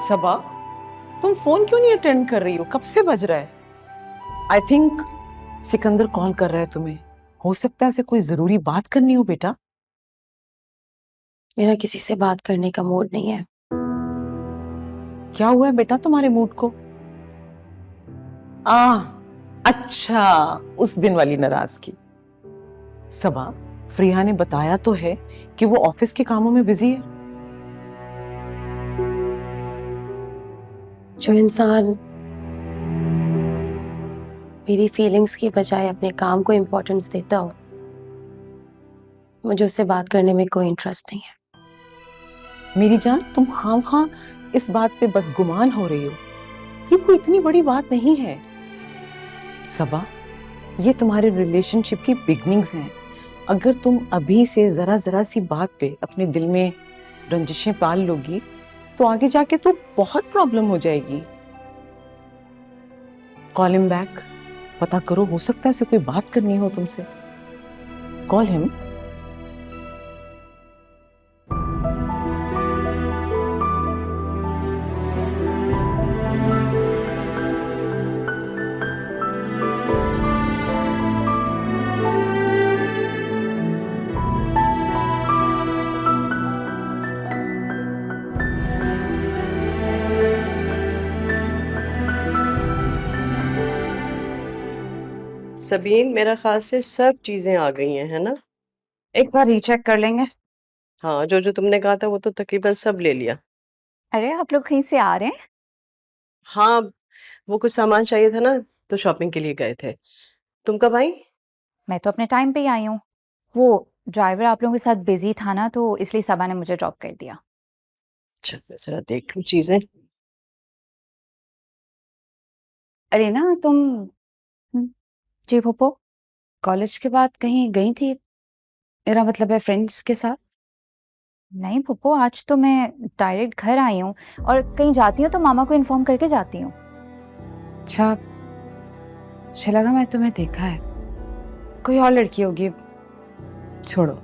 सबा, तुम फोन क्यों नहीं अटेंड कर रही हो? कब से बज रहा है? आई थिंक सिकंदर कॉल कर रहा है तुम्हें। हो सकता है उसे कोई जरूरी बात करनी हो बेटा। मेरा किसी से बात करने का मूड नहीं है। क्या हुआ है बेटा तुम्हारे मूड को? अच्छा, उस दिन वाली नाराजगी। सबा, फ्रिया ने बताया तो है कि वो ऑफिस के कामों में बिजी है। जो इंसान मेरी फीलिंग्स की बजाय अपने काम को इम्पोर्टेंस देता हो, मुझे उससे बात करने में कोई इंटरेस्ट नहीं है। मेरी जान, तुम खामखा इस बात पे बदगुमान हो रही हो। ये कोई इतनी बड़ी बात नहीं है। सबा, ये तुम्हारे रिलेशनशिप की बिगनिंग्स हैं। अगर तुम अभी से जरा जरा सी बात पे अपने दिल में रंजिशें पाल लोगी तो आगे जाके तो बहुत प्रॉब्लम हो जाएगी। कॉल हिम बैक, पता करो, हो सकता है उसे कोई बात करनी हो तुमसे। Call him. सबीन, मेरा ख्याल से सब चीजें आ गई हैं, है ना? एक बार रीचेक कर लेंगे। हाँ, जो जो तुमने कहा था वो तो तकरीबन सब ले लिया। अरे आप लोग कहीं से आ रहे हैं? हाँ, वो कुछ सामान चाहिए था ना, तो शॉपिंग के लिए गए थे। तुम कब आई? मैं तो अपने टाइम पे ही आई हूँ। वो ड्राइवर आप लोगों के साथ बिजी था ना, तो इसलिए सबा ने मुझे ड्रॉप कर दिया। अच्छा, मैं जरा देख लूं चीजें। अरे ना तुम जी पप्पो, कॉलेज के बाद कहीं गई थी? मेरा मतलब है फ्रेंड्स के साथ। नहीं पप्पो, आज तो मैं डायरेक्ट घर आई हूँ, और कहीं जाती हूँ तो मामा को इन्फॉर्म करके जाती हूँ। अच्छा, अच्छा लगा मैं तुम्हें देखा है। कोई और लड़की होगी, छोड़ो।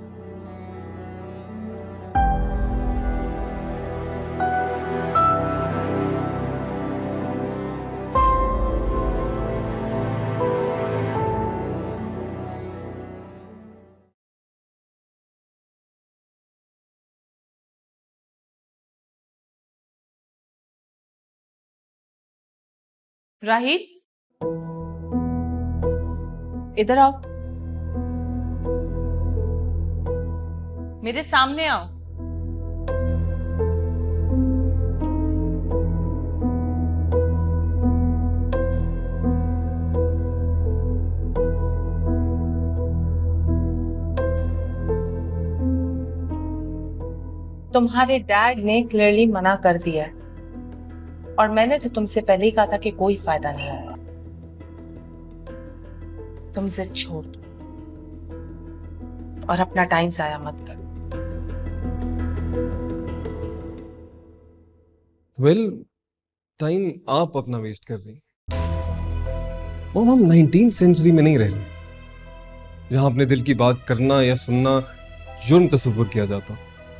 राहिल, इधर आओ, मेरे सामने आओ। तुम्हारे डैड ने क्लियरली मना कर दिया है, और मैंने तो तुमसे पहले ही कहा था कि कोई फायदा नहीं होगा। तुम जिद छोड़ दो और अपना टाइम जाया मत करो। वेल, टाइम आप अपना वेस्ट कर रही हैं। मॉम, हम 19th सेंचुरी में नहीं रह रहे जहां अपने दिल की बात करना या सुनना जुर्म तस्वुर किया जाता।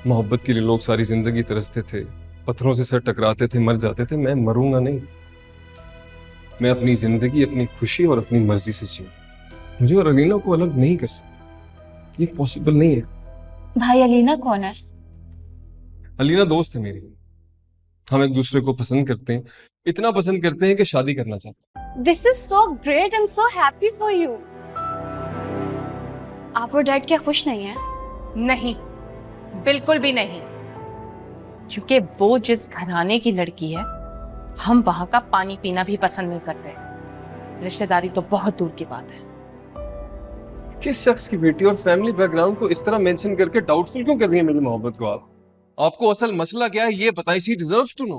मोहब्बत के लिए लोग सारी जिंदगी तरसते थे, पत्थरों से सर टकराते थे, मर जाते थे। मैं मरूंगा नहीं। मैं अपनी जिंदगी अपनी खुशी और अपनी मर्जी से जीऊं। मुझे और अलीना को अलग नहीं कर सकते, ये पॉसिबल नहीं है। भाई, अलीना कौन है? अलीना दोस्त है मेरी। हम एक दूसरे को पसंद करते हैं, इतना पसंद करते हैं कि शादी करना चाहते हैं। This is so great. I'm so happy for you. आप और डैड क्या खुश नहीं है? नहीं, बिल्कुल भी नहीं, क्योंकि वो जिस घराने की लड़की है, हम वहां का पानी पीना भी पसंद नहीं करते। रिश्तेदारी तो बहुत दूर की बात है। किस शख्स की बेटी और फैमिली बैकग्राउंड को इस तरह मेंशन करके डाउटफुल क्यों कर रही है मेरी मोहब्बत को? आपको असल मसला क्या है ये बताइए। She deserves to know.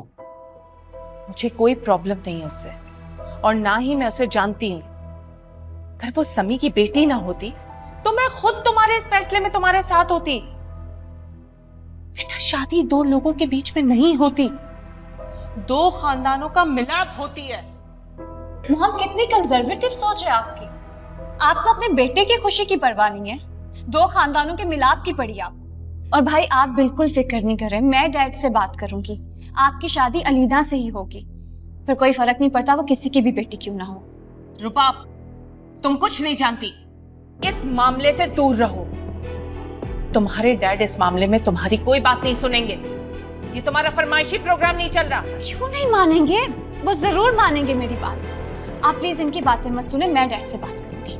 मुझे कोई प्रॉब्लम नहीं है उससे, और ना ही मैं उसे जानती हूँ। अगर वो समी की बेटी ना होती तो मैं खुद तुम्हारे इस फैसले में तुम्हारे साथ होती। बेटा, शादी दो लोगों के बीच में नहीं होती, दो खानदानों का मिलाप होती है। मॉम, कितनी कंजर्वेटिव सोच है आपकी। आपको अपने बेटे की खुशी की परवाह नहीं है, दो खानदानों के मिलाप की पड़ी आप। और भाई आप बिल्कुल फिक्र नहीं करें, मैं डैड से बात करूंगी। आपकी शादी अलीना से ही होगी, फिर कोई फर्क नहीं पड़ता वो किसी की भी बेटी क्यों ना हो। रूपा, तुम कुछ नहीं जानती, इस मामले से दूर रहो। तुम्हारे डैड इस मामले में तुम्हारी कोई बात नहीं सुनेंगे। ये तुम्हारा फरमाइशी प्रोग्राम नहीं चल रहा। क्यों नहीं मानेंगे? वो जरूर मानेंगे मेरी बात। आप प्लीज इनकी बातें मत सुने, मैं डैड से बात करूंगी।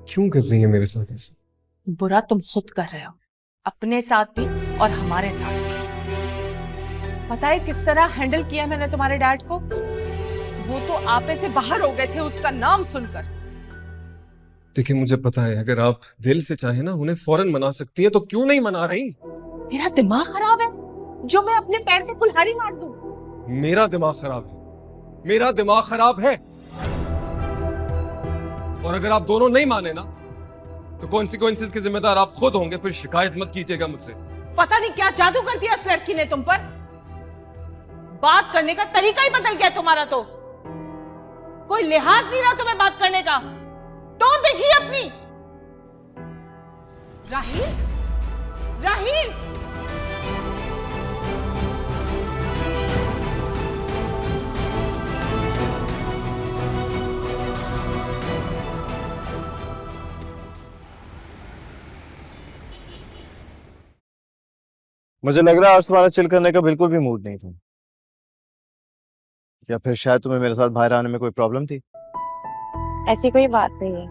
क्यों कर रही है मेरे साथ ऐसा? बुरा तुम खुद कर रहे हो, अपने साथ भी और हमारे साथ भी। पता है किस तरह हैंडल किया मैंने तुम्हारे डैड को? वो तो आपे से बाहर हो गए थे उसका नाम सुनकर। देखिए, मुझे पता है अगर आप दिल से चाहे ना उन्हें फौरन मना सकती हैं, तो क्यों नहीं मना रही? मेरा दिमाग खराब है जो मैं अपने पैर पे कुल्हाड़ी मार दूं? मेरा दिमाग खराब है, मेरा दिमाग खराब है। और अगर आप दोनों नहीं माने ना तो कॉन्सिक्वेंसेस के जिम्मेदार आप खुद होंगे। फिर शिकायत मत कीजिएगा मुझसे। पता नहीं क्या जादू कर दिया इस लड़की ने तुम पर। बात करने का तरीका ही बदल गया तुम्हारा तो। कोई लिहाज नहीं रहा तुम्हें बात करने का। तो देखिए अपनी। राहील, राहील, मुझे लग रहा है आज तुम्हारा चिल करने का बिल्कुल भी मूड नहीं था। या फिर शायद तुम्हें मेरे साथ बाहर आने में कोई प्रॉब्लम थी? ऐसी कोई बात नहीं है।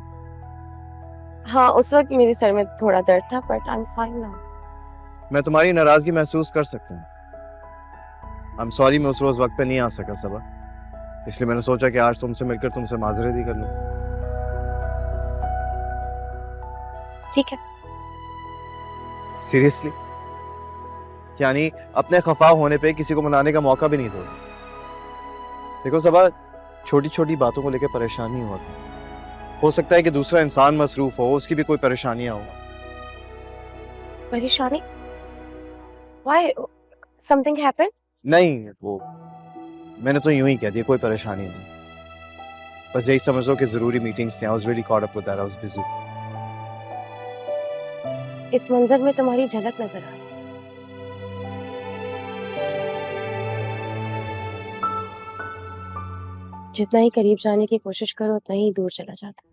हाँ, उस वक्त मेरे सर में थोड़ा दर्द था, but I am fine now. मैं तुम्हारी नाराजगी महसूस कर सकता हूँ। आई एम सॉरी, मैं उस रोज वक्त पे नहीं आ सका सबा, इसलिए मैंने सोचा कि आज तुमसे मिलकर तुमसे माजरत ही कर लूं। ठीक है। सीरियसली? यानी अपने खफा होने पे किसी को मनाने का मौका भी नहीं दो? देखो सबा, छोटी छोटी बातों को लेकर परेशानी हुआ हो सकता है कि दूसरा इंसान मसरूफ हो, उसकी भी कोई परेशानियां हो। परेशानी? Why? Something happened? नहीं, वो मैंने तो यूं ही कह दिया, कोई परेशानी नहीं। बस यही समझ लो कि जरूरी मीटिंग्स थी। I was really caught up with that. I was busy. इस मंजर में तुम्हारी झलक नजर आ रही है। जितना ही करीब जाने की कोशिश करो उतना ही दूर चला जाता है।